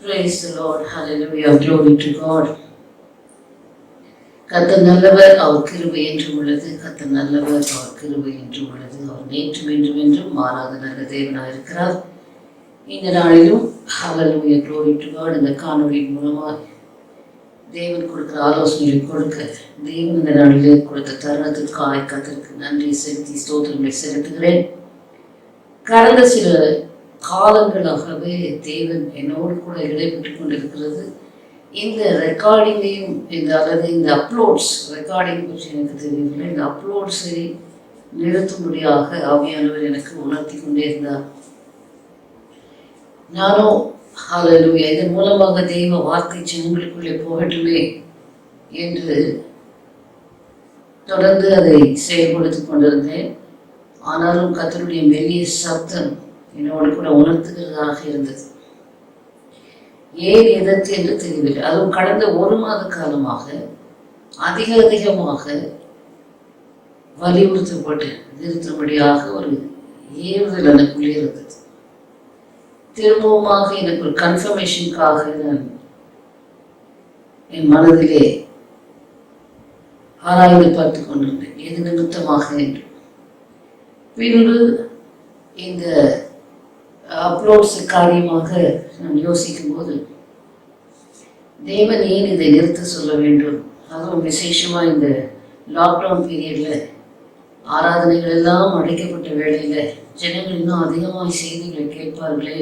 Praise the Lord. Hallelujah. Glory to God. கர்த்தர் நல்லவர், அவர் கிருபை என்றும் உள்ளது. கர்த்தர் நல்லவர், அவர் கிருபை என்றும் உள்ளது. அவர் நேற்றும் என்றும் என்றும் மாறாத நல்ல தேவனாக இருக்கிறார். இந்த நாளிலும் ஹல்லேலூயா glory to God இந்த காணொளியின் மூலமாக தேவன் கொடுக்கிற ஆலோசனைகளை கொடுக்க தேவன் இந்த நாளிலே கொடுத்த தருணத்திற்காக கர்த்தருக்கு நன்றி செலுத்தி ஸ்தோத்திரங்களை செலுத்துகிறேன். கடந்த சில காலங்களாகவே தேவன் என்னோடு கூட இடைப்பட்டு கொண்டிருக்கிறது. இந்த ரெக்கார்டிங்கையும் இந்த அப்லோட்ஸ் ரெக்கார்டிங் பற்றி எனக்கு தெரியவில்லை. இந்த அப்லோட்ஸை நிறுத்தும்படியாக ஆவியானவர் எனக்கு உணர்த்தி கொண்டே இருந்தார். நானும் ஹல்லேலூயா இதன் மூலமாக தெய்வ வார்த்தை ஜனங்களுக்குள்ளே போகட்டுமே என்று தொடர்ந்து அதை செயல்படுத்திக் கொண்டிருந்தேன். ஆனாலும் கர்த்தருடைய மெல்லிய சப்தம் என்னோடு கூட உணர்த்துகிறதாக இருந்தது. ஏன் எதற்கு என்று தெரியவில்லை. அதுவும் கடந்த ஒரு மாத காலமாக அதிகமாக வலியுறுத்தப்பட்டு நிறுத்தும்படியாக ஒரு ஏவுதல் எனக்குள்ளே இருந்தது. திரும்பவுமாக எனக்கு ஒரு கன்ஃபர்மேஷனுக்காக நான் என் மனதிலே ஆராய்ந்து பார்த்து கொண்டிருந்தேன், எது நிமித்தமாக என்று. பின்பு இந்த அப்லோட்ஸ் காரியமாக நான் யோசிக்கும் போது தேவன் ஏன் இதை நிறுத்த சொல்ல வேண்டும்? அதுவும் விசேஷமா இந்த லாக்டவுன் பீரியட்ல ஆராதனைகள் எல்லாம் அடைக்கப்பட்ட வேளையில ஜனங்கள் இன்னும் அதிகமாக செய்திகளை கேட்பார்களே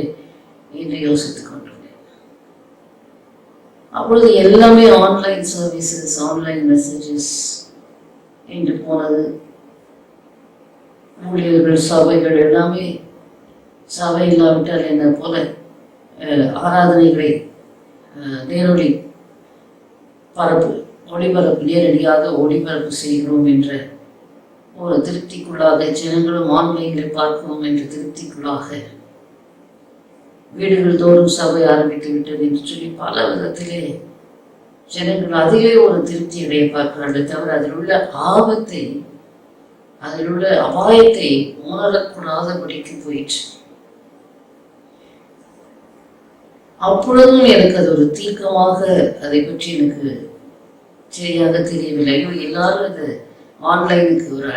என்று யோசித்துக் கொண்டிருந்தேன். அப்பொழுது எல்லாமே ஆன்லைன் சர்வீசஸ், ஆன்லைன் மெசேஜஸ் என்று போனது. ஊழியர்கள், சபைகள் எல்லாமே சபை இல்லாவிட்டால் என்ன போல ஆராதனைகளை நேரொலி ஒளிபரப்பு நேரடியாக ஒளிபரப்பு செய்கிறோம் என்ற ஒரு திருப்திக்குள்ளாக ஜனங்களும் ஆன்லைனில் பார்க்கிறோம் என்ற திருப்திக்குள்ளாக வீடுகள் தோறும் சபை ஆரம்பித்து விட்டது என்று சொல்லி பல விதத்திலே ஜனங்கள் அதிலே ஒரு திருப்தி அடைய பார்க்கிறார்கள். தவிர அதில் உள்ள ஆபத்தை, அதில் உள்ள அபாயத்தை உணரக்கூடாதபடிக்கு போயிற்று. அப்பொழுதும் எனக்கு அது ஒரு தீர்க்கமாக அதை பற்றி எனக்கு சரியாக தெரியவில்லை. எல்லாரும் அது ஆன்லைனுக்கு ஒரு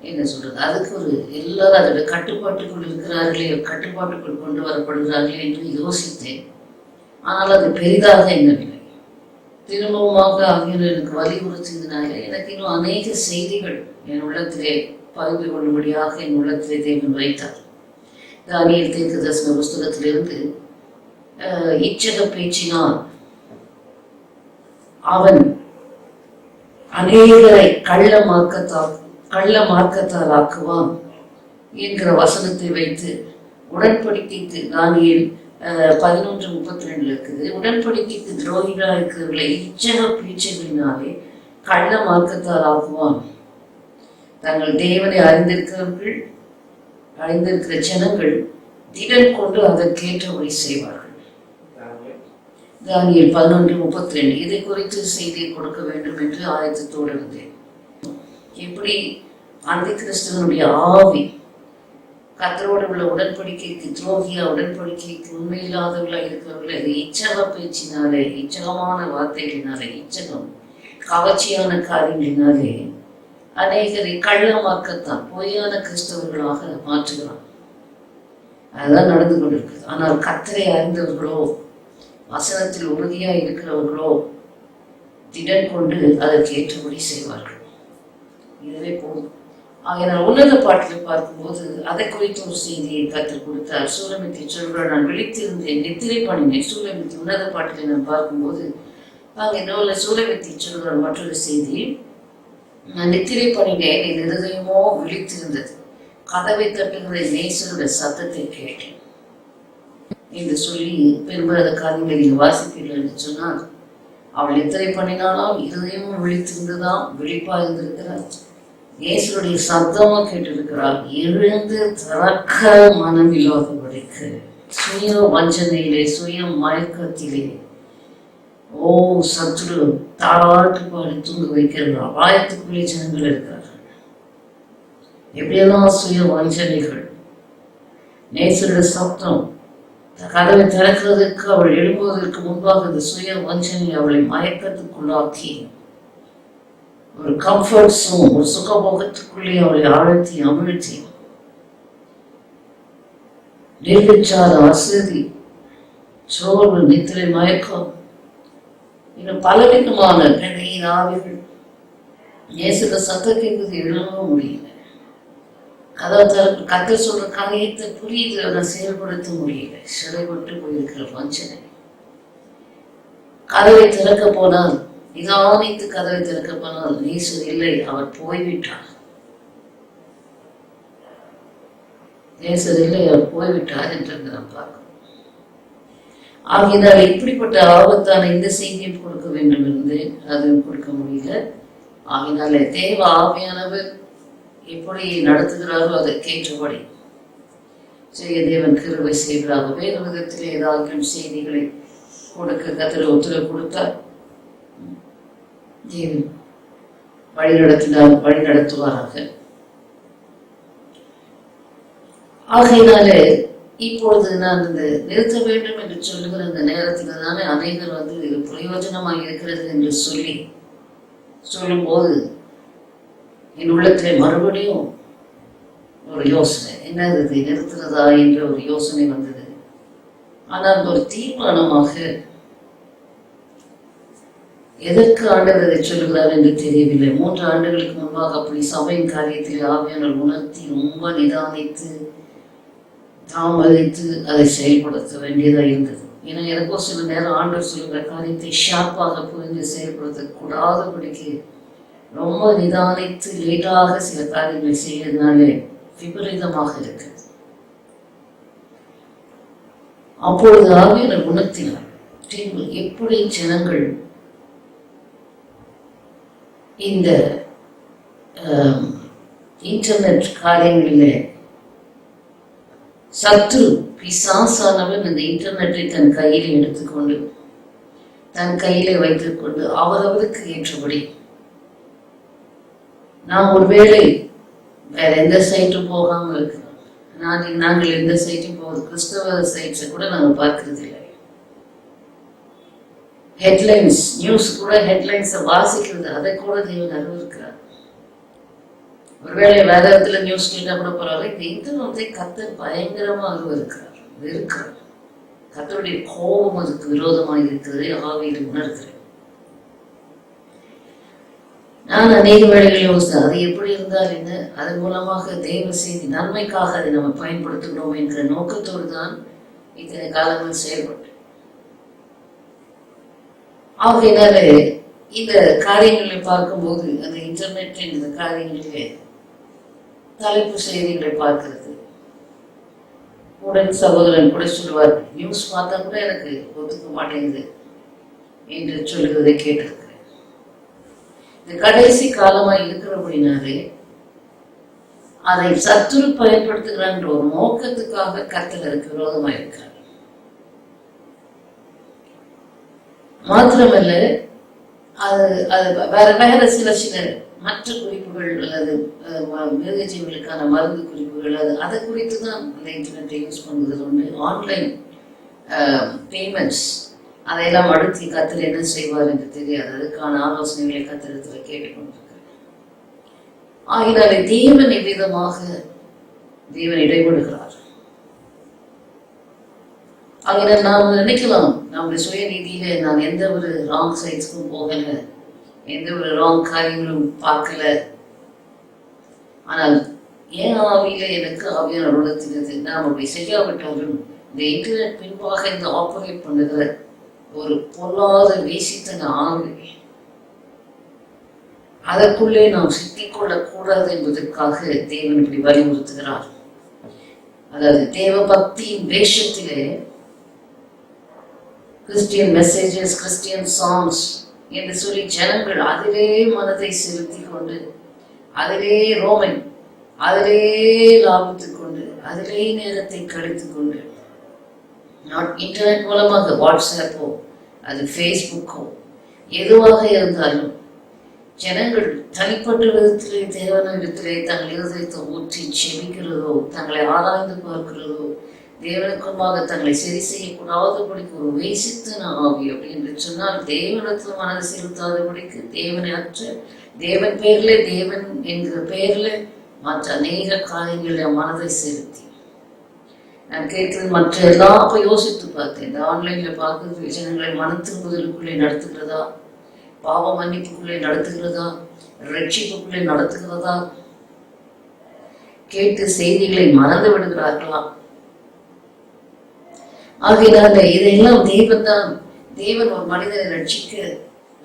என்ன சொல்றது, அதுக்கு ஒரு எல்லாரும் அதோட கட்டுப்பாட்டுக்குள் இருக்கிறார்களே, கட்டுப்பாட்டுக்குள் கொண்டு வரப்படுகிறார்களே என்று யோசித்தேன். ஆனால் அது பெரிதாக எண்ணவில்லை. திரும்பவுமாக ஆகியோர் எனக்கு வலியுறுத்தினால எனக்கு இன்னும் அநேக செய்திகள் என் உள்ளத்திலே பகிர்ந்து கொள்ளும்படியாக என் உள்ளத்திலே தேவன் வைத்தார். தானியேல் தீர்க்கதரிசன புஸ்தகத்திலிருந்து இச்சக பேச்சினால் அவன் அநேகரை கள்ள மார்க்கத்தால் ஆக்குவான் என்கிற வசனத்தை வைத்து உடன்படிக்கைக்கு தானியேல் 11:32 இருக்குது. உடன்படிக்கைக்கு துரோகிகளாக இருக்கிறவர்களை இச்சக பேச்சுகளினாலே கள்ள மார்க்கத்தால் ஆக்குவான். தங்கள் தேவனை அறிந்திருக்கிற ஜனங்கள் திடன் கொண்டு அதற்கேற்றபடி செய்வார்கள். தானியேல் 11:32 இதை குறித்து செய்தியை கொடுக்க வேண்டும் என்று ஆயத்தத்தோடு இருந்தேன். எப்படி அந்த கிறிஸ்துவனுடைய ஆவி கர்த்தரோடு உள்ள உடன்படிக்கைக்கு துரோகியா, உடன்படிக்கைக்கு உண்மையில்லாதவர்களா இருக்கிறவர்களை இச்சக பேச்சினாலே, இச்சகமான வார்த்தைகளினாலே, இச்சகம் கவர்ச்சியான காரியங்களினாலே அநேகரை கள்ளமாக்கத்தான் பொய்யான கிறிஸ்தவர்களாக மாற்றுகிறான். அதுதான் நடந்து கொண்டிருக்குது. ஆனால் கர்த்தரை அறிந்தவர்களோ, வசனத்தில் உறுதியாக இருக்கிறவர்களோ திடன் கொண்டு அதற்கு ஏற்றபடி செய்வார்கள். இதுவே போதும். ஆகையால் உன்னத பாட்டில் பார்க்கும்போது அதை குறித்து ஒரு செய்தியை கற்றுக் கொடுத்தார். சூலமித்தி சொல்கிறார், நான் விழித்திருந்தேன், நித்திரை பண்ணினேன். சூலமித்தி உன்னத பாட்டில் நான் பார்க்கும்போது அங்கே இன்னொரு சூலமித்தி சொல்கிறார் மற்றொரு செய்தி, நான் நித்திரை பண்ணினேன், என் இருதயமோ விழித்திருந்தது, கதவை தட்டுகிற நேசருடைய சத்தத்தை கேட்டேன் என்று சொல்லி பெரும்பாத காரியங்களை நீங்கள் வாசிப்பீர்கள் என்று சொன்னால், அவள் நித்திரை பண்ணினாலும் இருதயமும் விழித்திருந்ததாம், விழிப்பா இருந்திருக்கிறார், இயேசுடைய சத்தமா கேட்டிருக்கிறார். எழுந்து திறக்க மனம் இல்லாதபடிக்கு சுய வஞ்சனையிலே, சுய மயக்கத்திலே சத்துரு தாளாட்டு பாடி தூங்க வைக்கிறார். ஆயத்துக்குள்ளே ஜனங்கள் இருக்கிறார்கள். எப்படியெல்லாம் சுய வஞ்சனைகள், நேசருடைய சத்தம் கதவை திறக்கிறதுக்கு அவள் எழும்புவதற்கு முன்பாக இந்த சுய வஞ்சனை அவளை மயக்கத்துக்குள்ளாக்கி ஒரு கம்ஃபர்ட் ஜோன், ஒரு சுகபோகத்துக்குள்ளே அவளை ஆழ்த்தி அமிழ்த்தி நிர்விச்சார அசதி, சோர்வு, நித்திரை, மயக்கம், இன்னும் பலவிதமான கண்ணியின் ஆவிகள். நேசுல சத்தம் கேட்குது, எழுதவும் முடியல. கதை சொல்ற காரியத்தை புரியுது, அதை செயல்படுத்த முடியல. சிறைப்பட்டு போயிருக்கிற வஞ்சனை. கதவை திறக்க போனால், நிதானித்து கதவை திறக்க போனால் நேசர் இல்லை, அவர் போய்விட்டார். நேசர் இல்லை, அவர் போய்விட்டார் என்று நாம் பார்க்கிறோம். ஆகினால் இப்படிப்பட்ட ஆபத்தான இந்த செய்தியும் கொடுக்க வேண்டும் என்று அதுவும் கொடுக்க முடியல. ஆகினாலே தேவ ஆவியானவர் எப்படி நடத்துகிறாரோ அதற்கேற்றபடி செய்ய தேவன் கிருபை செய்கிறார். வேறு விதத்தில் ஏதாவது செய்திகளை கொடுக்க கர்த்தர் உத்தரவு கொடுத்தார், தேவன் வழி நடத்துவாராக. ஆகையினாலே இப்பொழுது நான் இந்த நிறுத்த வேண்டும் என்று சொல்லுகிற இந்த நேரத்தில் தானே அநேகர் இது பிரயோஜனமாக இருக்கிறது என்று சொல்லும்போது என் உள்ளத்திலே மறுபடியும் ஒரு யோசனை, என்னது நிறுத்துறதா என்ற ஒரு யோசனை வந்தது. ஆனால் ஒரு தீர்மானமாக எதற்கு ஆண்டவர் அதை சொல்லுகிறார் என்று தெரியவில்லை. 3 ஆண்டுகளுக்கு முன்பாக அப்படி சபையின் காரியத்தில் ஆவியானவர் உணர்த்தி ரொம்ப நிதானித்து தாமதித்து அதை செயல்படுத்த வேண்டியதாக இருந்தது. ஏன்னா எனக்கோ சில நேரம் ஆண்டவர் சொல்லுகிற காரியத்தை ஷார்ப்பாக புரிந்து செயல்படுத்தக்கூடாதபடிக்கு ரொம்ப நிதானித்து லேட்டாக சில காரியங்களை செய்யறதுனாலே விபரீதமாக இருக்கு. அப்பொழுது ஆவியானவர் உணர்த்தினார், எப்படி ஜனங்கள் இந்த இன்டர்நெட் காரியங்களிலே சத்ரு பிசாசானவன் இந்த இன்டர்நெட்டை தன் கையிலே எடுத்துக்கொண்டு தன் கையிலே வைத்துக்கொண்டு அவரவருக்கு ஏற்றபடி நான் ஒருவேளை வேற எந்த சைட்டும் போகாம இருக்கிறோம். நாங்கள் எந்த சைட்டும் போகிறது, கிறிஸ்தவ சைட்ஸை கூட நாங்கள் பார்க்கறது இல்லை. ஹெட்லைன்ஸ் நியூஸ் கூட ஹெட்லைன்ஸை வாசிக்கிறது, அதை கூட தேவன் அறிவிக்கிறார். ஒருவேளை வேற இடத்துல நியூஸ் கேட்டா கூட பரவாயில்ல, இந்த இன்டர்நெட்டை கர்த்தர் பயங்கரமா வெறுக்கிறார். கர்த்தருடைய கோபம் அதுக்கு விரோதமாக இருக்கிறது, ஆவியில் உணர்கிறேன். நான் அநேக வேளைகளில் யோசித்தேன், அது எப்படி இருந்தால் என்ன, அதன் மூலமாக தேவ செய்தி நன்மைக்காக அதை நம்ம பயன்படுத்துகிறோம் என்கிற நோக்கத்தோடு தான் இத்தனை காலங்கள் செயல்பட்டு. ஆகையினால இந்த காரியங்களை பார்க்கும்போது அந்த இன்டர்நெட் இந்த காரியங்களிலே தலைப்பு செய்திகளை பார்க்கிறது, உடன் சகோதரன் கூட சொல்லுவார், நியூஸ் பார்த்தா கூட எனக்கு ஒத்துக்க மாட்டேங்குது என்று சொல்லுவதை கேட்டிருக்கிறேன். இந்த கடைசி காலமா இருக்கிறபடினாலே அதை சத்துரு பயன்படுத்துகிறான்ற ஒரு நோக்கத்துக்காக கர்த்தர் அதுக்கு விரோதமா இருக்கிறார். மாத்திரமல்ல, அது வேற சில மற்ற குறிப்புகள் அல்லது மிருகஜீவிகளுக்கான மருந்து குறிப்புகள் அதை குறித்து தான் அந்த இன்டர்நெட்டை யூஸ் பண்ணுவது உண்டு. ஆன்லைன் பேமெண்ட்ஸ் அதையெல்லாம் அடுத்து கர்த்தர் என்ன செய்வார் என்று தெரியாது. அதுக்கான ஆலோசனைகளை கர்த்தரிடத்தில் கேட்டுக்கொண்டிருக்கிறார். ஆகினாலே தேவன் எவ்விதமாக இடைபடுகிறார். ஆகினால் நாம் நினைக்கலாம், நம்முடைய சுய நீதியில நான் எந்த ஒரு ராங் சைட்ஸ்க்கும் போகல, எந்த ஒரு ராங் காரியங்களும் பார்க்கல. ஆனால் ஏன் ஆவியில எனக்கு ஆவியான உணர்த்தினது, நாம் அப்படி செய்யாவிட்டாலும் இந்த இன்டர்நெட் பின்பாக இந்த ஆப்பரேட் பண்ணுகிற ஒரு பொல்லாத வேசித்தன ஆவி, அதற்குள்ளே நாம் சிக்கிக்கொள்ளக் கூடாது என்பதற்காக தேவன் இப்படி வலியுறுத்துகிறார். அதாவது தேவ பக்தியின் வேஷத்திலே கிறிஸ்டியன் மெசேஜஸ், கிறிஸ்டியன் சாங்ஸ் என்று சொல்லி ஜனங்கள் அதிலே மனதை செலுத்தி கொண்டு, அதிலே ரோமன், அதிலே லாபித்துக் கொண்டு, அதிலே நேரத்தை கழித்துக் கொண்டு, இன்டர்நெட் மூலமாக வாட்ஸ்அப்போ அது ஃபேஸ்புக்கோ எதுவாக இருந்தாலும் ஜனங்கள் தனிப்பட்ட விதத்திலே தேவன விதத்திலே தங்கள் இருதயத்தை ஊற்றி செபிக்கிறதோ, தங்களை ஆராய்ந்து பார்க்கிறதோ, தேவனுக்குமாக தங்களை சரி செய்யக்கூடாதபடிக்கு ஒரு வேசித்தன ஆவி அப்படி என்று சொன்னால் தேவனத்தில் மனதை செலுத்தாதபடிக்கு தேவனை அற்ற தேவன் பேர்ல தேவன் என்கிற பேர்ல மற்ற அநேக காரியங்களை மனதை செலுத்தி நான் கேட்கிறது மற்ற எல்லாம் அப்ப யோசித்து பார்த்தேன். இந்த ஆன்லைன்ல பார்க்கறது ஜனங்களை மன திரும்புதலுக்குள்ளே நடத்துகிறதா, பாவ மன்னிப்புக்குள்ளே நடத்துகிறதா, ரட்சிப்புக்குள்ளே நடத்துகிறதா, கேட்டு செய்திகளை மறந்து விடுகிறார்களா? ஆகையினால இதெல்லாம் தேவன் தான். தேவன் ஒரு மனிதனை ரட்சிக்க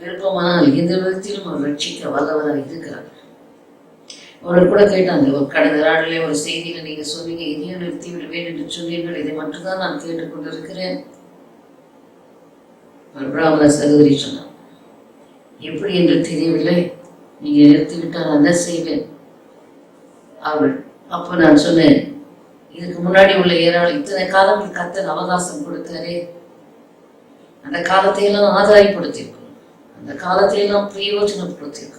விருப்பமானால் எந்த விதத்திலும் அவர் ரட்சிக்க வல்லவராக இருக்கிறார். ஒரு கூட கேட்டாங்க, ஒரு கடந்த நாளிலே ஒரு செய்தியில நீங்க சொன்னீங்க இதையும் நிறுத்தி விடுவேன் என்று சொன்னீர்கள், இதை மட்டும்தான் நான் கேட்டுக்கொண்டிருக்கிறேன். ஒரு பிராமண சகோதரி சொன்னார், எப்படி என்று தெரியவில்லை, நீங்க நிறுத்திவிட்டால் நான் என்ன செய்வேன்? அவள் அப்ப நான் சொன்னேன், இதுக்கு முன்னாடி உள்ள இத்தனை காலம் கர்த்தர் அவகாசம் கொடுத்தாரே, அந்த காலத்தையெல்லாம் ஆதாயப்படுத்தியிருக்கணும், அந்த காலத்தையெல்லாம் பிரயோஜனப்படுத்தியிருக்கணும்,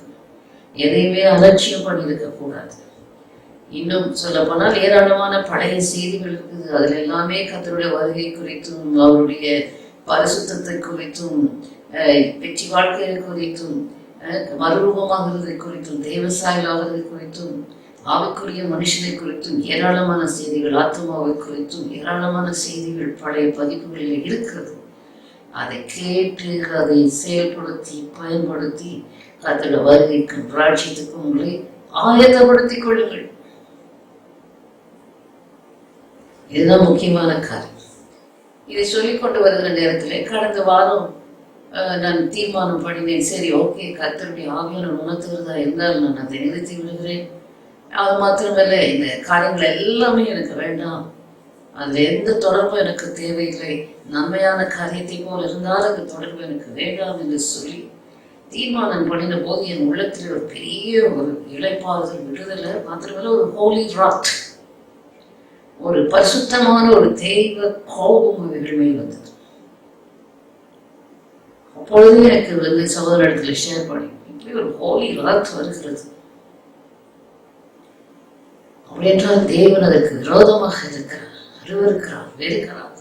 எதையுமே அலட்சியம் பண்ணியிருக்க கூடாது. இன்னும் சொல்ல போனால் ஏராளமான பழைய செய்திகள் இருக்குது. அதுல எல்லாமே கர்த்தருடைய வருகை குறித்தும் அவருடைய பரிசுத்தத்தை குறித்தும் வெற்றி வாழ்க்கையை குறித்தும் மறுரூபமாகிறது குறித்தும் தேவசாயலாகிறது குறித்தும் ஆவிக்குரிய மனுஷனை குறித்தும் ஏராளமான செய்திகள், ஆத்மாவை குறித்தும் ஏராளமான செய்திகள் பழைய பதிப்புகளில் இருக்கிறது. அதை கேட்டு அதை செயல்படுத்தி பயன்படுத்தி கர்த்தருடைய வருகைக்கும் ராஜ்யத்துக்கும் உங்களை ஆயத்தப்படுத்திக் கொள்ளுங்கள். இதுதான் முக்கியமான காரியம். இதை சொல்லிக்கொண்டு வருகிற நேரத்தில் கடந்த வாரம் நான் தீர்மானம் பண்ணினேன், சரி ஓகே கர்த்தருடைய ஆவியான உணர்த்துகிறதா இருந்தால் நான் அதை நிறுத்தி விடுகிறேன். அது மாத்திரமல்ல, இந்த காரியங்கள் எல்லாமே எனக்கு வேண்டாம், அதில் எந்த தொடர்பும் எனக்கு தேவையில்லை, நன்மையான காரியத்தை போல் இருந்தால் அந்த தொடர்பு எனக்கு வேண்டாம் என்று சொல்லி தீர்மானம் பண்ணின போது என் உள்ளத்தில் ஒரு பெரிய ஒரு இளைப்பாறுதல், விடுதலை, மாத்திரமல்ல ஒரு ஹோலி ராட், ஒரு பரிசுத்தமான ஒரு தெய்வ கோபம் அவர்கள் மேல் வந்தது. அப்பொழுது எனக்கு வந்து சகோதரத்தில் ஷேர் பண்ணி, இப்படி ஒரு ஹோலி ராட் வருகிறது அப்படி என்றால் தேவன் அதற்கு விரோதமாக இருக்கிறார், அருவருக்கிறார், வெறுக்கிறார்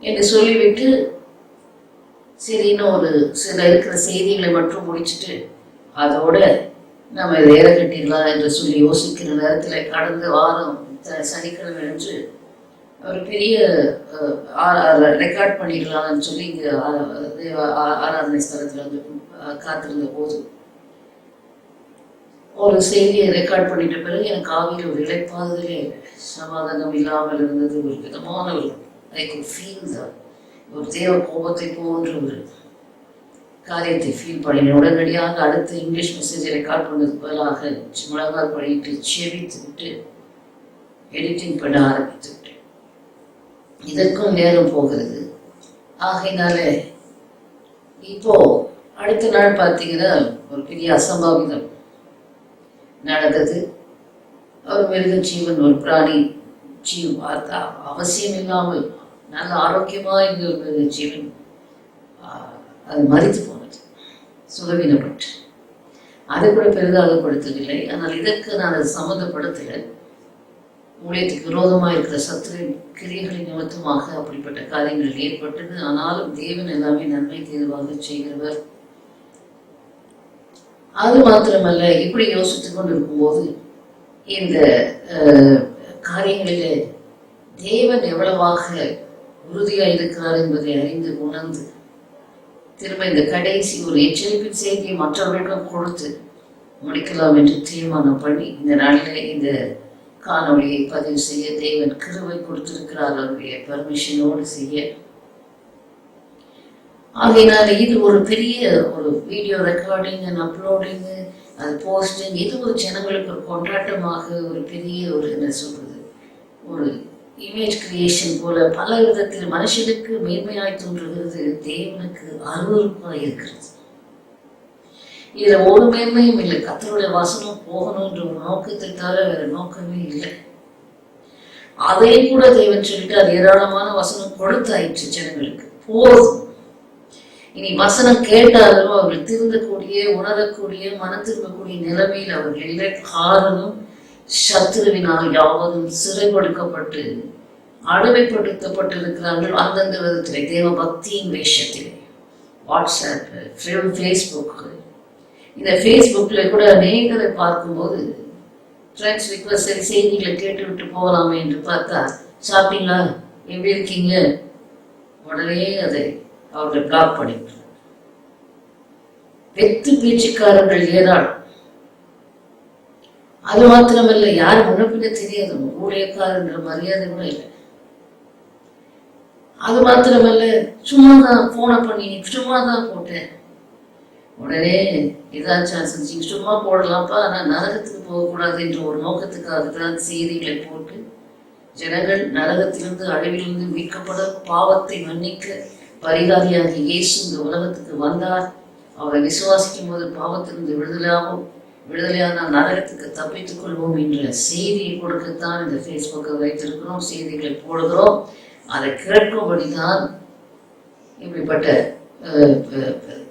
என்று சொல்லிவிட்டு சரி இன்னும் ஒரு சில இருக்கிற செய்திகளை மட்டும் முடிச்சுட்டு அதோட நம்ம இதை ஏற கட்டிடலாம் என்று சொல்லி யோசிக்கிற நேரத்தில் கடந்த வாரம் சனிக்கிழமை அன்று ஒரு பெரிய ரெக்கார்ட் பண்ணிடலாம்னு சொல்லி இங்கே ஆராதனை ஸ்தலத்தில் வந்து காத்திருந்த போது ஒரு செய்தியை ரெக்கார்ட் பண்ணிட்ட பிறகு எனக்கு ஆவியில் ஒரு இழைப்பாதலே சமாதானம் இல்லாமல் இருந்தது. ஒரு விதமான ஒரு ஐ குட் ஃபீல் தான், ஒரு தேவ கோபத்தை போன்ற ஒரு காரியத்தை ஃபீல் பண்ணினேன். உடனடியாக அடுத்த இங்கிலீஷ் மெசேஜை ரெக்கார்ட் பண்ணது பதிலாக முழங்கால் பண்ணிட்டு செவித்து விட்டு எடிட்டிங் பண்ண ஆரம்பித்து விட்டேன். இதற்கும் நேரம் போகிறது. ஆகையினால இப்போ அடுத்த நாள் பார்த்தீங்கன்னா ஒரு பெரிய அசம்பாவிதம் நடந்தது. ஒரு மிருக ஜீவன், ஒரு பிராணி பார்த்தா அவசியம் இல்லாமல் நல்ல ஆரோக்கியமாக இருந்த ஒரு மிருக ஜீவன் அது மரித்து போனது, சுகவீனப்பட்டு. அதை கூட பெரிதாகப்படுத்தவில்லை. ஆனால் இதற்கு நான் அதை சம்மந்தப்படுத்தலை. ஊழியத்துக்கு விரோதமாக இருக்கிற சத்துரு கிரியைகளின் நிமித்தமாக அப்படிப்பட்ட காரியங்கள் ஏற்பட்டது. ஆனாலும் தேவன் எல்லாமே நன்மைக்கு எதுவாக செய்கிறவர். அது மாத்திரமல்ல, இப்படி யோசித்துக் கொண்டு இருக்கும்போது இந்த காரியங்களிலே தேவன் எவ்வளவாக உறுதியாக இருக்கிறார் என்பதை அறிந்து உணர்ந்து திரும்ப இந்த கடைசி ஒரு எச்சரிப்பின் செய்தியை மற்றவர்களிடம் கொடுத்து முடிக்கலாம் என்று தீர்மானம் பண்ணி இந்த நாளிலே இந்த காணொளியை பதிவு செய்ய தேவன் கிருபை கொடுத்திருக்கிறார், அவருடைய பர்மிஷனோடு செய்ய. ஆகையினால இது ஒரு பெரிய ஒரு வீடியோ ரெக்கார்டிங் அண்ட் அப்லோடிங், அது போஸ்டிங், இது ஒரு ஜனங்களுக்கு ஒரு கொண்டாட்டமாக ஒரு பெரிய ஒரு என்ன சொல்றது ஒரு இமேஜ் கிரியேஷன் போல பல விதத்தில் மனுஷனுக்கு மேன்மையாய் தோன்றுகிறது, தேவனுக்கு அருவருப்பாய் இருக்கிறது. இதுல ஒரு மேன்மையும் இல்லை. கர்த்தருடைய வசனம் போகணுன்ற ஒரு நோக்கத்தை தவிர வேற நோக்கமே இல்லை. அதை கூட தேவன் சொல்லிட்டு அது ஏராளமான வசனம் கொடுத்தாயிற்று ஜனங்களுக்கு, போதும். இனி வசனம் கேட்டாலும் அவர்கள் திருந்தக்கூடிய, உணரக்கூடிய, மனம் திரும்பக்கூடிய நிலைமையில் அவர்கள் இல்லை. காரணம் சத்துருவினால் யாவரும் சிறைப்படுத்தப்பட்டு அடிமைப்படுத்தப்பட்டிருக்கிறார்கள். அந்தந்த விதத்திலே தேவ பக்தியின் வேஷத்திலே வாட்ஸ்அப், ஃபேஸ்புக். இந்த ஃபேஸ்புக்ல கூட அநேகரை பார்க்கும்போது ஃப்ரெண்ட்ஸ் ரிக்வஸ்ட் செய்திகளை கேட்டு விட்டு போகலாமே என்று பார்த்தா, சாப்பிட்டீங்களா, எப்படி இருக்கீங்க, உடனே அதை அவர்களை பிளாக் பண்ணிவிட்டார். வெத்து பேச்சுக்காரர்கள் ஏராளம். அது மாத்திரமல்ல, யார் முன்னப்பின்ன தெரியாது, ஊழியக்காரன்ற மரியாதை கூட இல்லை. அது மாத்திரமல்ல, சும்மாதான் போனை பண்ணி சும்மாதான் போட்டேன், உடனே ஏதாச்சும் சும்மா போடலாம்ப்பா, ஆனால் நரகத்துக்கு போகக்கூடாது என்ற ஒரு நோக்கத்துக்காக தான் செய்திகளை போட்டு ஜனங்கள் நரகத்திலிருந்து அழிவிலிருந்து மீட்கப்பட பாவத்தை மன்னிக்க பரிகாரியாக இயேசு இந்த உலகத்துக்கு வந்தார். அவரை விசுவாசிக்கும் போது பாவத்திலிருந்து விடுதலையான நரகத்துக்கு தப்பித்துக் கொள்வோம் என்ற செய்தியை கொடுக்கத்தான் இந்த ஃபேஸ்புக்கை வைத்திருக்கிறோம், செய்திகளை போடுகிறோம். அதை கேட்கும்படிதான் இப்படிப்பட்ட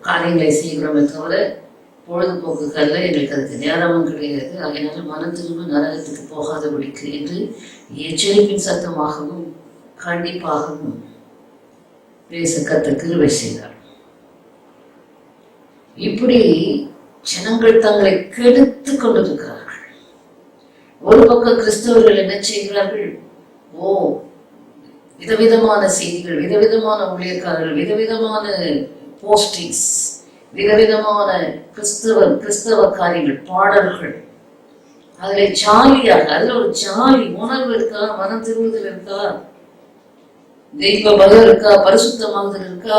காரியங்களை செய்கிறோமே தவிர பொழுதுபோக்குகளில் எங்களுக்கு அதுக்கு நேரமும் கிடையாது. அதனால மனம் திரும்ப நரகத்துக்கு போகாதபடிக்கு என்று எச்சரிப்பின் சத்தமாகவும் கண்டிப்பாகவும் பேச கர்த்தர் கிருபை செய்தார். இப்படி ஜனங்கள் தங்களை கெடுத்து கொண்டிருக்கிறார்கள். ஒரு பக்கம் கிறிஸ்தவர்கள் என்ன செய்கிறார்கள், விதவிதமான செய்திகள், விதவிதமான ஊழியக்காரர்கள், விதவிதமான போஸ்டிங்ஸ், விதவிதமான கிறிஸ்தவ காரியங்கள், பாடல்கள், அதுல ஜாலியாக, அதுல ஒரு ஜாலி உணர்வு இருக்கா, மனம் திரும்புதல் இருக்கா, தெய்வ பலம் இருக்கா, பரிசுத்தமாகுதல் இருக்கா,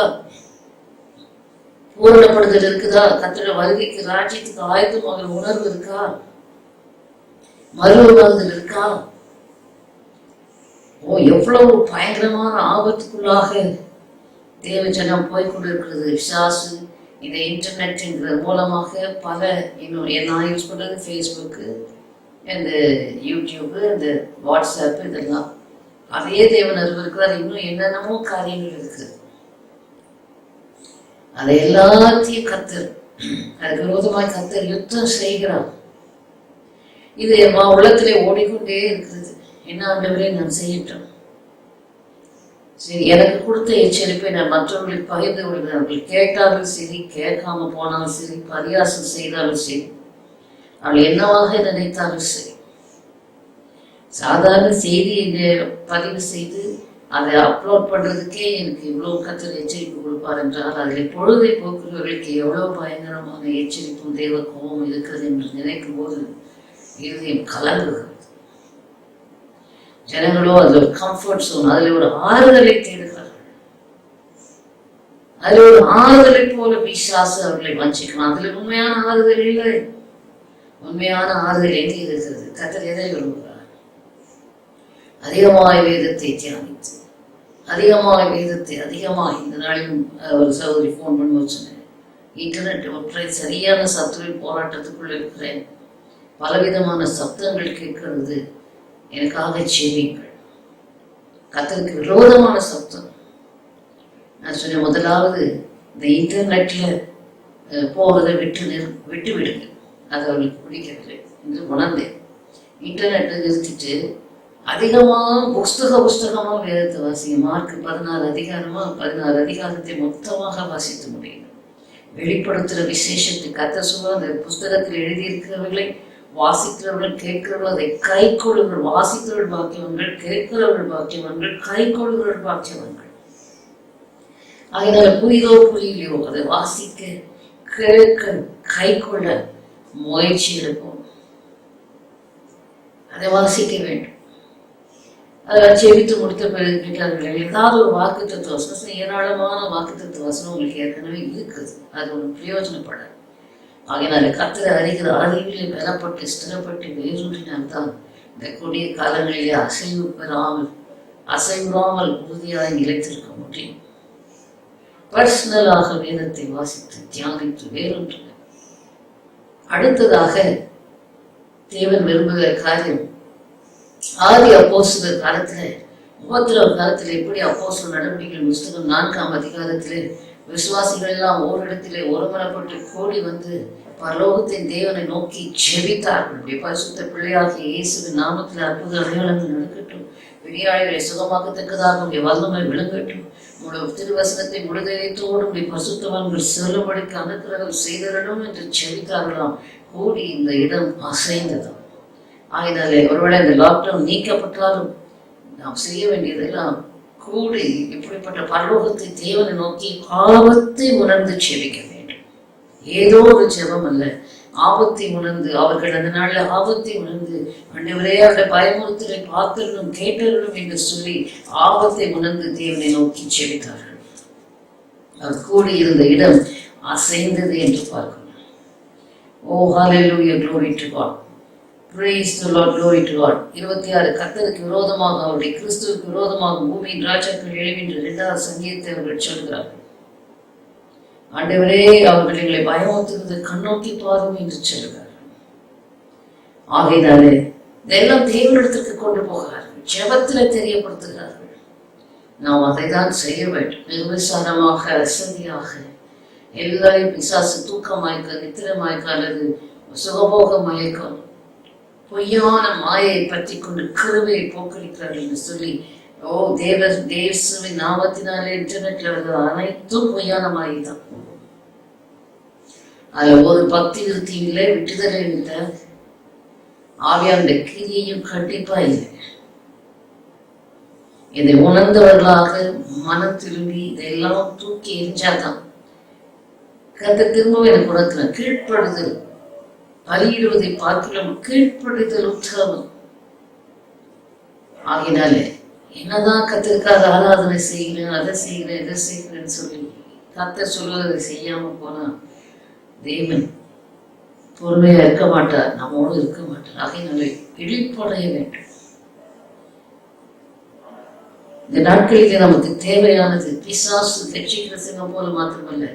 பூரணப்படுதல் இருக்குதா, கர்த்தருடைய வருகைக்கு ராஜ்யத்துக்கு ஆயத்தமாக உணர்வு இருக்கா, மறுவாகுதல் இருக்கா? எவ்வளவு பயங்கரமான ஆபத்துக்குள்ளாக தேவ ஜனம் போய்கொண்டிருக்கிறது. பிசாசு இந்த இன்டர்நெட் என்கிற மூலமாக பல, இன்னும் நான் யூஸ் பண்ணுறது ஃபேஸ்புக்கு, இந்த யூடியூப்பு, இந்த வாட்ஸ்அப்பு, இதெல்லாம் அதே தேவன் இருக்கிறார். இன்னும் என்னென்னமோ காரியங்கள் இருக்குது. அதை எல்லாத்தையும் கர்த்தர், அதுக்கு விரோதமாய் கர்த்தர் யுத்தம் செய்கிறார். இது உள்ளத்திலே ஓடிக்கொண்டே இருக்கிறது. என்ன ஆண்டவரே நான் செய்யட்டும், சரி எனக்கு கொடுத்த எச்சரிப்பை நான் மற்றவர்களுக்கு பகிர்ந்து கொள்கிறார்கள். கேட்டாலும் சரி, கேட்காம போனாலும் சரி, பரியாசம் செய்தாலும் சரி, அவள் என்னவாக நினைத்தாலும் சரி, சாதாரண செய்தியை பதிவு செய்து அதை அப்லோட் பண்றதுக்கே எனக்கு இவ்வளவு கர்த்தர் எச்சரிப்பு கொடுப்பார் என்றால், அதில் பொழுதை போக்குறவர்களுக்கு எவ்வளவு பயங்கரமான எச்சரிப்பும் தேவ கோபம் இருக்கிறது என்று நினைக்கும் போது இதயம் கலங்குகிறது. ஜனங்களோ அதுல ஒரு கம்ஃபர்ட் சோன், அதுல ஒரு ஆறுதலை தேடுகிறார்கள். அதுல ஒரு ஆறுதலை போல பிசாசு அவர்களை வஞ்சிக்கலாம். அதுல உண்மையான ஆறுதல் இல்லை. உண்மையான ஆறுதல் எங்கே இருக்கிறது? கர்த்தர் எதை விரும்புகிறார்? அதிகமாய் வேதத்தை தியானித்து, அதிகமாய் இந்த நாளிலும் ஒரு சகோதரி ஃபோன் பண்ணி சொன்னேன், இன்டர்நெட் ஒற்றை சரியான சத்துருவின் போராட்டத்துக்குள்ள இருக்கிறேன், பலவிதமான சப்தங்கள் கேட்கிறது, எனக்காக செய்வீங்கள். கர்த்தருக்கு விரோதமான சப்தம். நான் சொன்னேன், முதலாவது இந்த இன்டர்நெட்ல போவதை விட்டு விடுங்க, அது அவளுக்கு பிடிக்கவில்லை என்று உணர்ந்தேன். இன்டர்நெட்டை நிறுத்திட்டு புஸ்தகமா வேதத்தை வாசிங்க. மார்க் 16 அதிகாரத்தை மொத்தமாக வாசித்து முடியும். வெளிப்படுத்துகிற விசேஷத்தை கர்த்தர் சொல்ல, அந்த புஸ்தகத்தில் எழுதியிருக்கிறவர்களை வாசிக்கிறவர்கள், கேட்கிறவர்கள், அதை கை கொள்ளுங்கள். வாசிக்கிறவர்கள் பாக்கியவர்கள், கேட்கிறவர்கள் பாக்கியவர்கள், கை கொள்ளுகிறவர்கள் பாக்கியவர்கள். அதனால புரியலையோ அதை வாசிக்க, கேட்க, கை கொள்ள முயற்சி எடுப்போம். அதை வாசிக்க வேண்டும். அதை செவித்து முடித்த பிறகு கேட்டார்கள், ஏதாவது ஒரு வாக்குத்தத்த வசனம், ஏராளமான வாக்குத்தத்த வசனம் உங்களுக்கு ஏற்கனவே இருக்குது, அது ஒரு பிரயோஜனப்படாது. ஆகையினால கர்த்தரை அறிகிற அறிவிலே பெறப்பட்டு ஸ்திரப்பட்டு வேரூன்றினால்தான் இந்த கொடிய காலங்களிலே அசைவுறாமல் உறுதியாக நிலைத்திருக்க முடியும். பர்சனலாக வேதத்தை வாசித்து தியானித்து வேறொன்று. அடுத்ததாக தேவன் விரும்புகிற காரியம், ஆதி அப்போஸ்தலர் காலத்துல, உபத்திரவ காலத்துல எப்படி அப்போஸ்தலர் நடவடிக்கைகள் புஸ்தகம் 4ஆம் அதிகாரத்திலே விசுவாசிகள் எல்லாம் ஓரிடத்திலே ஒருமனப்பட்டு கூடி வந்து பரலோகத்தின் தேவனை நோக்கி ஜெபித்தார்கள். பரிசுத்த பிள்ளையாகிய இயேசுவின் நாமத்தில் அற்புத அடையாளங்கள் நடக்கட்டும். வினையாளிகளை சுகமாக்கத்தக்கதாக வல்லமை விளங்கட்டும். உங்களுடைய திருவசனத்தை விடுதலைத்தோடு பரிசுத்தவான்கள் செல்லும்படிக்கு அனுக்கிரகம் செய்திடணும் என்று ஜெபித்தார்களாம். கூடி இந்த இடம் அசைந்ததாம். ஆகினாலே ஒருவேளை இந்த லாக்டவுன் நீக்கப்பட்டாலும் நாம் செய்ய வேண்டியதெல்லாம் கூடி இப்படிப்பட்ட பரலோகத்தை தேவனை நோக்கி ஆபத்தை உணர்ந்து ஜெபிக்க வேண்டும். ஏதோ ஒரு ஜெபம் அல்ல, ஆபத்தை உணர்ந்து அவர்கள் அந்த நாளில் ஆபத்தை உணர்ந்து ஆண்டவரே அவருடைய பயமுறுத்தலை பார்த்தர்களும் கேட்டர்களும் என்று சொல்லி ஆபத்தை உணர்ந்து தேவனை நோக்கி ஜெபித்தார்கள். அது கூடி இருந்த இடம் அசைந்தது என்று பார்க்கணும். ஓ ஹல்லேலூயா, glory to God. Praise the Lord, glory to God. 26 கர்த்தருக்கு விரோதமாக அவருடைய கிறிஸ்துவுக்கு விரோதமாக பூமியின் ராஜாக்கள் எழுகின்ற 2வது சங்கீதத்தை அவர்கள் சொல்கிறார்கள். ஆண்டவரே அவர்கள் எங்களை பயமுறுத்துகிறது கண்ணோக்கி பாரும் என்று சொல்கிறார்கள். ஆகையினாலே இதெல்லாம் தேவனிடத்திற்கு கொண்டு போகிறார்கள், ஜெபத்திலே தெரியப்படுத்துகிறார்கள். நாம் அதை தான் செய்ய வேண்டும். நிர்விசாரமாக அசதியாக எல்லாரையும் பிசாசு தூக்கமாய்க்க நித்திரமாய்க்க அல்லது சுகபோக மயக்கம் பொய்யான மாயை பற்றி கொண்டு கிருபையை போக்கடிக்கிறார்கள் என்று சொல்லி தேவசுவின் நாமத்தினாலே இன்டர்நெட்ல வருகிற அனைத்தும் பொய்யான மாயை தான். அதுல ஒரு பக்தி விருத்தி இல்லை, விட்டுதலை இல்லை, ஆவியாருடைய கிரியையும் கண்டிப்பா இல்லை. இதை உணர்ந்தவர்களாக மனம் திரும்பி இதெல்லாம் தூக்கி எரிஞ்சாதான் கர்த்தர் திரும்பவும் எனக்கு உணர்த்தின கீழ்ப்படுதல் பலியிடுவதை பார்க்கலாம், கீழ்ப்படுதல் உற்சாகம். ஆகினாலே என்னதான் கர்த்தருக்காக ஆராதனை செய்கிறேன், அதை செய்கிறேன், இதை செய்கிறேன்னு சொல்லி கர்த்தர் சொல்வதை செய்யாம போனா தேவன் பொறுமையா இருக்க மாட்டார், நம்மோடு இருக்க மாட்டார். ஆகையினாலே இழிப்படைய வேண்டும். இந்த நாட்களிலே நமக்கு தேவையானது பிசாசு ரட்சிக்கிற சிங்கம் போல மாத்திரமல்ல,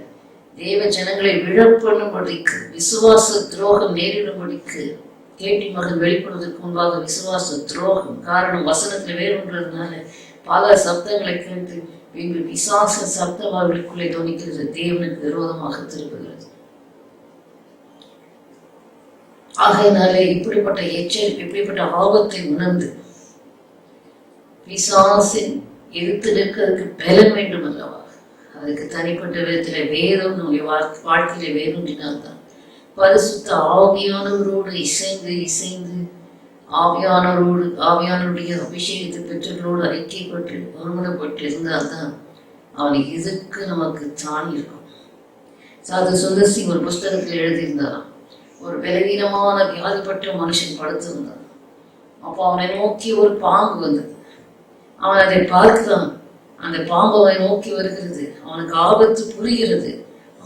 தேவ ஜனங்களை விழப்பண்ணும்படிக்கு விசுவாச துரோகம் நேரிடும்படிக்கு கேட்டி மகன் வெளிப்படுவதற்கு முன்பாக விசுவாச துரோகம். காரணம் வசனத்துல வேறுன்றதுனால பல சப்தங்களை கேட்டு பின்பு பிசாச சப்தம் அவர்களுக்குள்ளே தோணிக்கிறது, தேவனுக்கு விரோதமாக திரும்புகிறது. ஆகையினாலே இப்படிப்பட்ட எச்சரிக்கை, இப்படிப்பட்ட ஆபத்தை உணர்ந்து பிசாசின் எதிர்த்து நிற்கிறதுக்கு பலம் வேண்டும் அல்லவா? அதுக்கு தனிப்பட்ட விதத்துல வேறும் நம்முடைய வாழ்க்கையில வேறுன்றினால்தான் பரிசுத்த ஆவியானவரோடு இசைந்து இசைந்து ஆவியானவருடைய அபிஷேகத்தை பெற்றோரோடு ஐக்கியப்பட்டு ஒருமனப்பட்டு இருந்தால்தான் அவனை எதிர்க்க நமக்கு தானி இருக்கும். சாது சுந்தர் சிங் ஒரு புஸ்தகத்தில் எழுதியிருந்தாராம். ஒரு பலவீனமான வியாதிப்பட்ட மனுஷன் படுத்திருந்தான். அப்போ அவனை நோக்கி ஒரு பாம்பு வந்தது. அவன் அதை பார்க்கிறான். அந்த பாம்பு அவனை நோக்கி வருகிறது. அவனுக்கு ஆபத்து புரிகிறது.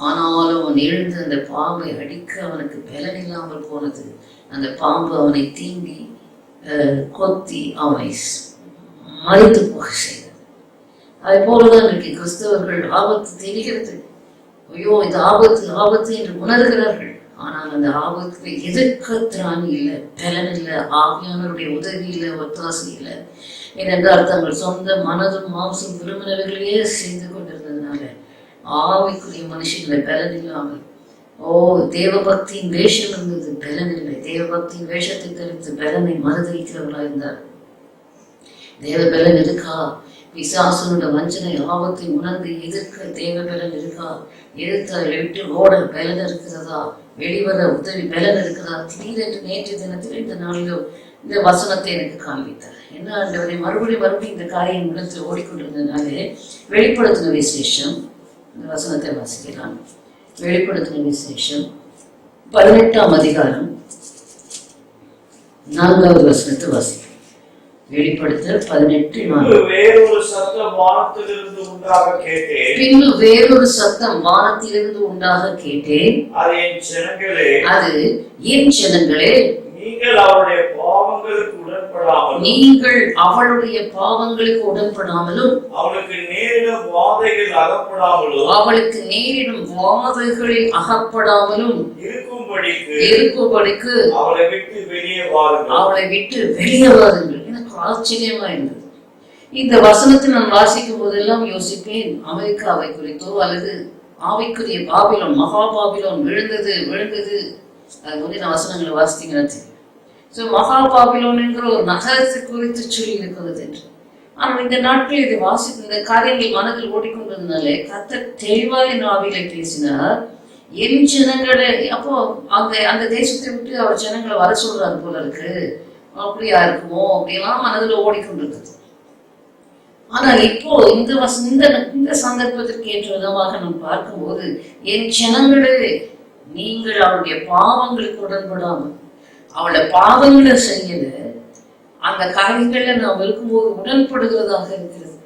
ஆனாலும் அவன் எழுந்து அந்த பாம்பை அடிக்க அவனுக்கு பலன் இல்லாமல் போனது. அந்த பாம்பு அவனை தீண்டி கொத்தி அவனை மறைத்து போக செய்தது. அதை போலதான் இன்றைக்கு கிறிஸ்தவர்கள் ஆபத்து தெரிகிறது, ஐயோ இது ஆபத்து ஆபத்து என்று உணர்கிறார்கள். ஆனால் அந்த ஆபத்துக்கு எதிர்க்க திராணி இல்லை, பலன் இல்லை, ஆவியானவருடைய உதவி இல்லை, ஒத்தாசை இல்லை. ஏனென்றால் தங்கள் சொந்த மனதும் மாம்சம் விரும்பினவர்களையே செய்து கொண்டிருந்ததுனால ஆவிக்குரிய மனுஷங்களை பலன் இல்லாமல் தேவ பக்தியின் வேஷம் இருந்தது, பலன் இல்லை. தேவ பக்தியின் வேஷத்தை தெரிவித்து பலனை மறுதளிக்கிறவர்களா இருந்தார். தேவ பலன் இருக்கா? பிசாசனோட வஞ்சனை ஆபத்தை உணர்ந்து எதிர்க்க தேவ பலன் இருக்கா? எதிர்த்து அதை விட்டு ஓட பலன் இருக்கிறதா? வெளிவர உதவி பலன் இருக்கிறதா? திடீரென்று நேற்று தினத்தில் இந்த நாளிலோ இந்த வசனத்தை எனக்கு காண்பித்தார். என்ன ஆண்டவரை மறுபடியும் இந்த காரியம் இடத்தில் ஓடிக்கொண்டிருந்ததுனாலே வெளிப்படுத்தின விசேஷம் இந்த வசனத்தை வாசிக்கலாம். வெளிப்படுத்தின விசேஷம் 18ஆம் அதிகாரம் 4வது வசனத்தை வாசிக்கலாம். வெளிப்படுத்தல் 18:4. வேறொரு சத்தம் வானத்திலிருந்து உண்டாக கேட்டேன். பின்பு வேறொரு சத்தம் வானத்திலிருந்து உண்டாக கேட்டேன். அது என் ஜனங்களே, நீங்கள் அவளுடைய பாவங்களுக்கு உடன்படாமலும் அவளுக்கு நேரிடும் வாதைகளில் அகப்படாமலும் இருக்கும்படிக்கு அவளை விட்டு வெளியே வாருங்கள். எனக்கு ஆச்சரியமா இருந்தது. இந்த வசனத்தை நான் வாசிக்கும் போதெல்லாம் யோசிப்பேன், அமெரிக்காவை குறித்தோ அல்லது ஆவிக்குரிய பாபிலோன், மகா பாபிலோன் விழுந்தது விழுந்தது. அது முந்தின வசனங்களை வாசித்தீங்கன்னா தெரியும். ஸோ மகா பாபிலோன் என்கிற ஒரு நகரத்தை குறித்து சொல்லி இருக்கிறது என்று. ஆனால் இந்த நாட்களில் இதை வாசித்து இந்த காரியங்கள் மனதில் ஓடிக்கொண்டிருந்தனாலே கர்த்தர் தெளிவாக என் ஆவியில பேசினார். என் ஜனங்களை, அப்போ அந்த அந்த தேசத்தை விட்டு அவர் ஜனங்களை வர சொல்றாரு போல இருக்கு, அப்படியா இருக்குமோ அப்படியெல்லாம் மனதில் ஓடிக்கொண்டிருக்குது. ஆனால் இப்போ இந்த சந்தர்ப்பத்திற்கு ஏற்ற விதமாக நாம் பார்க்கும்போது, என் ஜனங்களே நீங்கள் அவருடைய பாவங்களுக்கு உடன்படாமல் அவளுடைய பாவங்களை செய்யல அந்த காரியங்கள்ல நாம் இருக்கும்போது உடன்படுகிறதாக இருக்கிறது.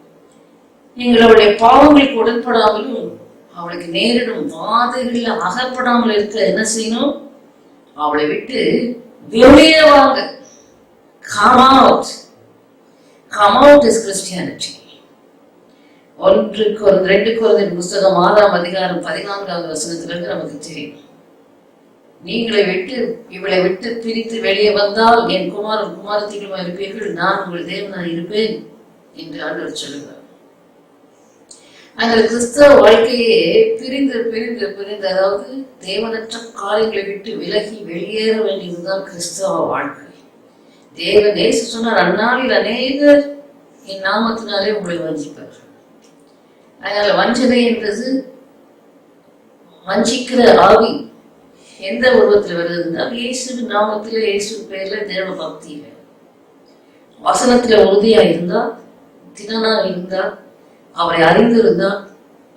நீங்கள் அவளுடைய பாவங்களுக்கு உடன்படாமலும் அவளுக்கு நேரிடும் வாதைகளில் அகப்படாமல் இருக்க என்ன செய்யணும்? அவளை விட்டு வெளியே வாங்க. Come out. Come out is Christianity. 2 கொரிந்தியர் புஸ்தகம் 6ஆம் அதிகாரம் 14வது வசனத்திலிருந்து நமக்கு தெரியும். இவளை விட்டு பிரித்து வெளியே வந்தால் என் குமாரத்திகளுமா இருப்பீர்கள், நான் உங்கள் தேவனாய் இருப்பேன் என்று ஆண்டவர் சொல்லுகிறார். அந்த கிறிஸ்தவ வாழ்க்கையே பிரிந்து பிரிந்து பிரிந்து, அதாவது தேவனற்ற காரியங்களை விட்டு விலகி வெளியேற வேண்டியதுதான் கிறிஸ்தவ வாழ்க்கை. தேவன் இயேசு சொன்னார், அந்நாளில் அநேகர் என் நாமத்தினாலே உங்களை வஞ்சிப்பார்கள். அதனால வஞ்சனை என்றது, வஞ்சிக்கிற ஆவி எந்த உருவத்தில் வருதுன்னா, இயேசு நாமத்தில, இயேசு பேர்ல, தேவ பக்தியில, வசனத்துல உறுதியா இருந்தா, திறனா இருந்தா, அவரை அறிந்திருந்தா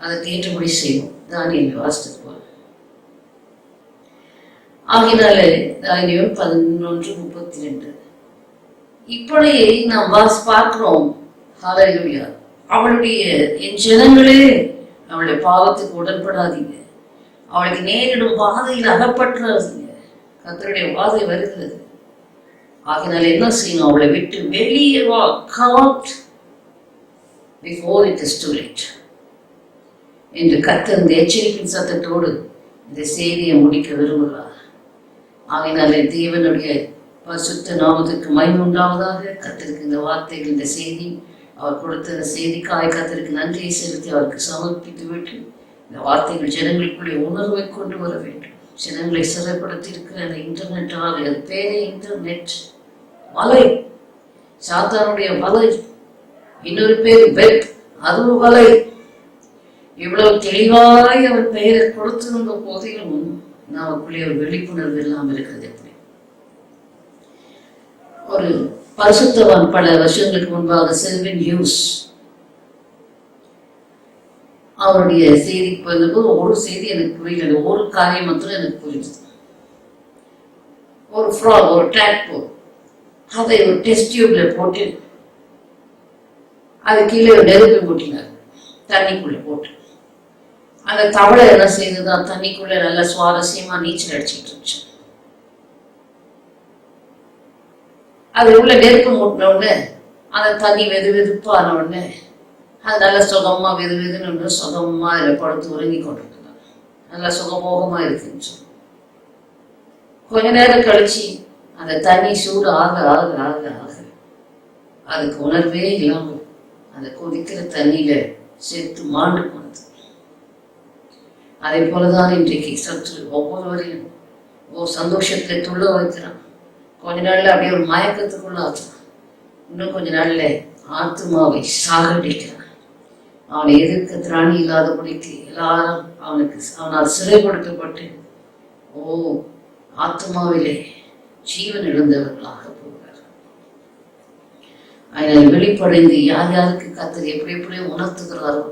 அதற்கு ஏற்றபடி செய்வோம். தானியேல் வாசித்தது போல. ஆகினால தானியேல் 11:32 இப்படி நாம் பார்க்கிறோம். ஹல்லேலூயா. அவளுடைய என் ஜனங்களே அவளுடைய பாவத்துக்கு உடன்படாதீங்க, அவளுக்கு நேரிடும் பாதையில் அகப்பற்றாதீங்க. கர்த்தருடைய பாதை வருகிறது. ஆகினால என்ன செய்யணும்? அவளை விட்டு வெளியே வா. Come out before it is too late என்று கர்த்தர் இந்த எச்சரிக்கையின் சத்தத்தோடு இந்த செய்தியை முடிக்க விரும்புகிறார். ஆகினாலே தேவனுடைய பரிசுத்த நாமத்துக்கு மகிமை உண்டாவதாக. கர்த்தருக்கு இந்த வார்த்தைகள், இந்த செய்தி, அவர் கொடுத்த இந்த செய்திக்காய் கர்த்தருக்கு நன்றியை செலுத்தி அவருக்கு சமர்ப்பித்து விட்டு இந்த வார்த்தைகள் ஜனங்களுக்குள்ளே உணர்வை கொண்டு வர வேண்டும். ஜனங்களை சிறைப்படுத்தி இருக்கிற அந்த இன்டர்நெட்டால், அது பேரே இன்டர்நெட் வலை, சாத்தானுடைய வலை, இன்னொரு பேர் வெப், அதுவும் வலை. இவ்வளவு தெளிவாய் அவர் பெயரை கொடுத்திருந்த போதிலும் நமக்குள்ளே ஒரு விழிப்புணர்வு இல்லாமல் இருக்கிறது. எப்படி ஒரு பரிசுத்தவான் பல வருஷங்களுக்கு முன்பாக செல்வின் ஹியூஸ் அவருடைய செய்திக்கு வந்தபோது ஒரு செய்தி எனக்கு புரியல, ஒரு காரியம் மாத்திரம் எனக்கு புரிஞ்சது. ஒரு ஃப்ராக், ஒரு டிராக்டர், அதை ஒரு டெஸ்ட் டியூப்ல போட்டு அது கீழே ஒரு நெருப்பு மூட்டினார், தண்ணிக்குள்ள போட்டு. அந்த தவளை என்ன செய்ததுதான், தண்ணிக்குள்ள நல்ல சுவாரஸ்யமா நீச்சல் அடிச்சுட்டு இருந்துச்சு. அது உள்ள நெருப்பு மூட்டின உடனே அந்த தண்ணி வெது வெதுப்பான உடனே அது நல்ல சுகமா வெது வெதுன்னு சுகமா அதில் படுத்து உறங்கி கொண்டிருக்கிறாங்க. நல்லா சுகமோகமா இருக்குன்னு சொல்லி கொஞ்ச நேரம் கழிச்சு அந்த தண்ணி சூடு ஆக ஆக ஆக ஆக அதுக்கு உணர்வே இல்லாமல் அந்த கொதிக்கிற தண்ணியில சேர்த்து மாண்டு போனது. அதே போலதான் இன்றைக்கு சற்று ஒவ்வொருவரையும் சந்தோஷத்தை துள்ள வைக்கிறான். கொஞ்ச நாள்ல அப்படியே ஒரு மயக்கத்துக்குள்ள ஆக்குறான். இன்னும் கொஞ்ச நாள்ல ஆத்மாவை சாகடிக்கிறான். அவனை எதிர்க்க திராணி இல்லாதபடிக்கு எல்லாரும் அவனால் சிறைப்படுத்தப்பட்டு ஆத்மாவிலே ஜீவன் இழந்தவர்களாக போகிறார். அதனால் வெளிப்படைந்து யார் யாருக்கு கர்த்தர் எப்படி எப்படி உணர்த்துகிறாரோ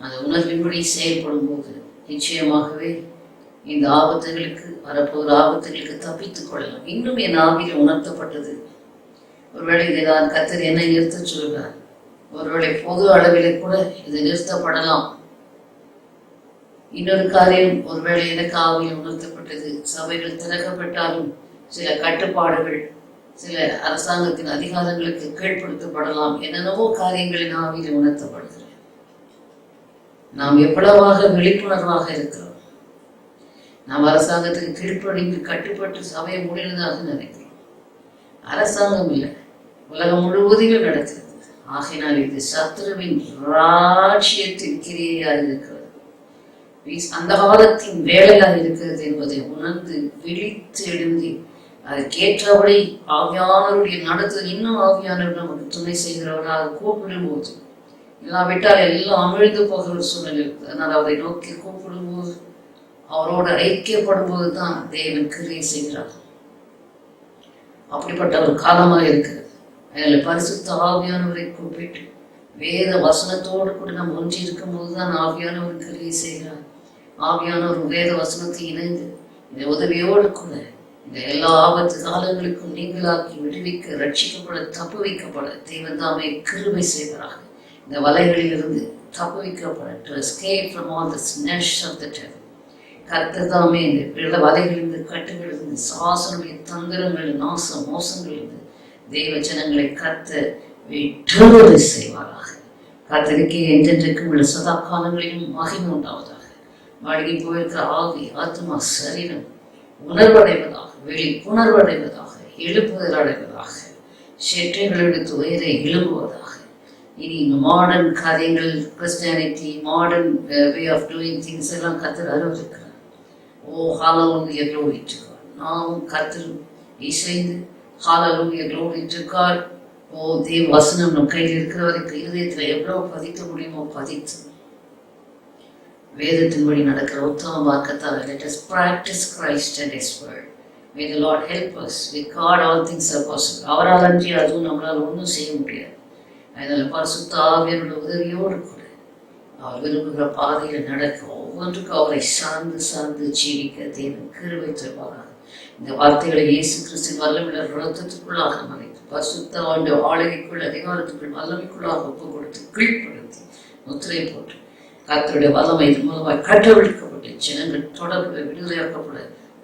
அந்த உணர்வின்படி செயல்படும் போது நிச்சயமாகவே இந்த ஆபத்துகளுக்கு, வரப்போகிற ஆபத்துகளுக்கு தப்பித்துக் கொள்ளலாம். இன்னும் என் ஆவியில் உணர்த்தப்பட்டது, ஒருவேளை இதைதான் கர்த்தர் என்னை நிறுத்த சொல்கிறார். ஒருவேளை பொது அளவிலே கூட இது நிறுத்தப்படலாம். இன்னொரு காரியம் ஒருவேளை எனக்கு ஆவியில் உணர்த்தப்பட்டது, சபைகள் திறக்கப்பட்டாலும் சில கட்டுப்பாடுகள், சில அரசாங்கத்தின் அதிகாரங்களுக்கு கீழ்ப்படுத்தப்படலாம். என்னென்னவோ காரியங்களின் ஆவியில் உணர்த்தப்படுகிறது. நாம் எவ்வளவாக விழிப்புணர்வாக இருக்கிறோம். நாம் அரசாங்கத்துக்கு கீழ்ப்படிந்து கட்டுப்பட்டு சபையை முடிந்ததாக நினைக்கிறோம். அரசாங்கம் இல்லை, உலகம் முழுவதிலும் நடக்கிறது. ஆகையினால் இது சத்ருவின் ராஜ்யத்தின் கிரியையாக இருக்கிறது. அந்த காலத்தின் வேலையாக இருக்கிறது என்பதை உணர்ந்து விழித்து எழுந்தி அதற்கேற்றபடி ஆவியானவருடைய நடத்துதல் இன்னும் ஆவியானவர் நமக்கு துணை செய்கிறவராக கூப்பிடும்போது, இல்லாவிட்டால் எல்லாம் அமிழ்ந்து போகிற ஒரு சூழ்நிலை. அதனால் அவரை நோக்கி கூப்பிடும்போது, அவரோடு ஐக்கியப்படும் போது தான் தேவன் கிரியை செய்கிறார். அப்படிப்பட்ட ஒரு காலமாக இருக்கிறது. அதில் பரிசுத்த ஆவியானவரை கூப்பிட்டு வேத வசனத்தோடு கூட நம்ம ஒன்றி இருக்கும் போதுதான் ஆவியானவர் கிரியை செய்கிறார். ஆவியானவர் வேத வசனத்தை இணைந்து இந்த உதவியோடு கூட இந்த எல்லா ஆபத்து காலங்களுக்கும் நீங்களாக்கி விடுவிக்க, ரட்சிக்கப்பட, தப்பு வைக்கப்பட தேவன் தாமே கிருபை செய்கிறார். இந்த வலைகளில் இருந்து தப்பு வைக்கப்பட, to escape from all the snares of the devil. கர்த்தர் தாமே இந்த வலைகளிலிருந்து, கட்டுகளிலிருந்து, சாசனுடைய தந்திரங்கள், நாச மோசங்களிலிருந்து தேவ ஜனங்களை கர்த்தர் விடுதலை செய்வாராக. கர்த்தருக்கு என்றென்றைக்கும் உள்ள சதா காலங்களிலும் மகிமை உண்டாவதாக. மழகி போயிருக்கிற ஆவி, ஆத்மா, சரீரம் உணர்வடைவதாக, விழிப்புணர்வடைவதாக, எழுப்புதல் அடைவதாக, செற்றைகள் எடுத்து உயரை எழுப்புவதாக. இனி மாடர்ன் காரியங்கள், Christianity, modern way of doing things எல்லாம் கர்த்தர் அறிவிக்கிறார். ஓ ஹalleluya, glory to God. நாமும் கர்த்தர் இசைந்து ஹalleluya, glory to God. ஓ தேவ வசனம் நம் கையில் இருக்கிறவருக்கு இருதயத்தில் எவ்வளவு பதிக்க முடியுமோ பதித்து வேதத்தின்படி நடக்கிற உத்தம மார்க்கத்தால் let us practice Christ and His word. May the Lord help us. With God all things are possible. அவரால் அன்றி அதுவும் நம்மளால் ஒன்றும் செய்ய முடியாது. அதனால் பரிசுத்த ஆவியானவருடைய உதவியோடு கூட அவர் விரும்புகிற பாதையில் நடக்க, ஒவ்வொன்றுக்கும் அவரை சார்ந்து சார்ந்து ஜீவிக்க தேவன் கிருபை தருவாராக. இந்த வார்த்தைகளை இயேசு கிறிஸ்துவின் வல்லமையுள்ள இரத்தத்துக்குள்ளாக மறைத்து, பரிசுத்த ஆளுகைக்குள், அதிகாரத்துக்குள், வல்லமைக்குள்ளாக ஒப்பு கொடுத்து, கீழ்ப்படுத்தி, முத்திரை போட்டு, கர்த்தருடைய வல்லமை இதன் மூலமாய் கட்டவிழ்க்கப்பட்டு ஜனங்கள் தொடர்புல விடுதலையாக்கப்பட,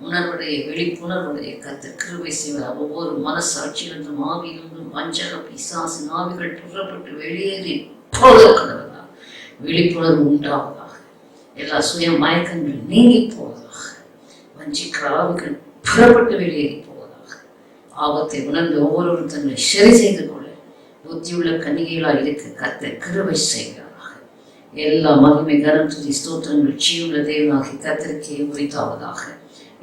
உணர்வுடைய, விழிப்புணர்வுடைய கர்த்தர் கிருபை செய்வார். ஒவ்வொரு மனசாட்சியிலிருந்தும், ஆவியிலிருந்தும் வஞ்சக பிசாசின் ஆவிகள் புறப்பட்டு வெளியேறி போவதாக, விழிப்புணர்வு உண்டாவதாக, எல்லா சுய மயக்கங்கள் நீங்கி போவதாக, வஞ்சிக்கிற ஆவிகள் புறப்பட்டு வெளியேறி போவதாக, ஆபத்தை உணர்ந்து ஒவ்வொருவரும் தங்களை சரி செய்து கொள்ள புத்தியுள்ள கன்னிகைகளாக இருக்க கர்த்தர் கிருபை செய்கிறாராக. எல்லா மகிமை, கனம், துதி, ஸ்தோத்திரங்கள் ஜீவனுள்ள தேவனாகி கர்த்தருக்கே உரித்தாவதாக.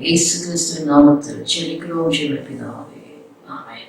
இயேசு கிறிஸ்துவின் நாமத்தில் ஜெபிக்கிறோம் ஜீவனுள்ள பிதாவே. ஆமென்.